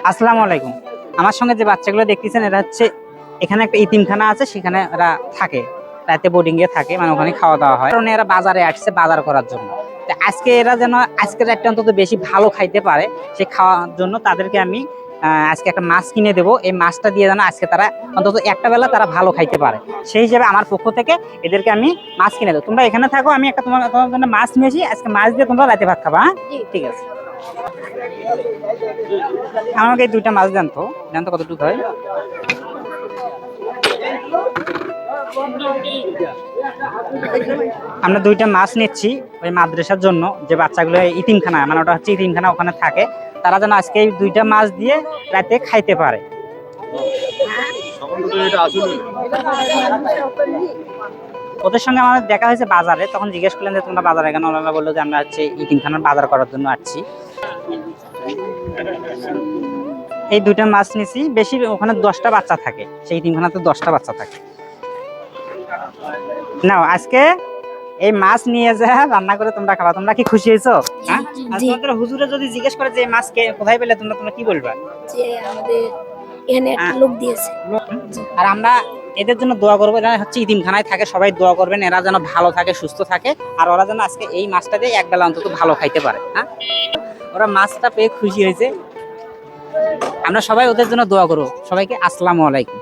আসসালামু আলাইকুম। আমার সঙ্গে যে বাচ্চাগুলো দেখতেছেন এরা হচ্ছে এখানে একটা ইতিমখানা আছে, সেখানে এরা থাকে, রাতে বোর্ডিং এ থাকে, মানে ওখানে খাওয়া দাওয়া হয়। কারণ এরা বাজারে আসছে বাজার করার জন্য। তো আজকে এরা যেন আজকের একটা অন্তত বেশি ভালো খাইতে পারে, সে খাওয়ার জন্য তাদেরকে আমি আজকে একটা মাছ কিনে দেবো। এই মাছটা দিয়ে যেন আজকে তারা অন্তত একটা বেলা তারা ভালো খাইতে পারে, সেই হিসেবে আমার পক্ষ থেকে এদেরকে আমি মাছ কিনে দেবো। তোমরা এখানে থাকো, আমি একটা তোমার জন্য মাছ নিয়েছি, আজকে মাছ দিয়ে তোমরা রাতে ভাত খাবা। হ্যাঁ, ঠিক আছে। আমাকে এই দুইটা মাছ দেন তো, কতটুকু হয়। আমরা দুইটা মাছ নিচ্ছি ওই মাদ্রাসার জন্য, যে বাচ্চাগুলো ইতিমখানা, মানে ওটা হচ্ছে ইতিমখানা, ওখানে থাকে, তারা যেন আজকে এই দুইটা মাছ দিয়ে রাতে খাইতে পারে। ওদের সঙ্গে আমাদের দেখা হয়েছে বাজারে, তখন জিজ্ঞেস করলেন যে তোমরা বাজারে কেন, ওনারা বললো যে আমরা হচ্ছে ইতিমখানার বাজার করার জন্য আসছি। এই দুইটা মাছ নিছি, বেশি ওখানে 10টা বাচ্চা থাকে, সেই ইতিমখানাতে 10টা বাচ্চা থাকে। নাও আজকে এই মাছ নিয়ে যা রান্না করে তোমরা খাবা। তোমরা কি খুশি হয়েছো? হ্যাঁ, তোমাদের হুজুরে যদি জিজ্ঞেস করে যে এই মাছ কোথায় পেলে, তোমরা কি বলবা? যে আমাদের এখানে একটা লোক দিয়েছে। আর আমরা এদের জন্য দোয়া করবো, এরা হচ্ছে ইতিমখানায় থাকে, সবাই দোয়া করবেন এরা যেন ভালো থাকে, সুস্থ থাকে, আর ওরা যেন আজকে এই মাছটা দিয়ে এক বেলা অন্তত ভালো খাইতে পারে। হ্যাঁ, ওরা মাছটা পেয়ে খুশি হয়েছে। আমরা সবাই ওদের জন্য দোয়া করবো। সবাইকে আসসালামু আলাইকুম।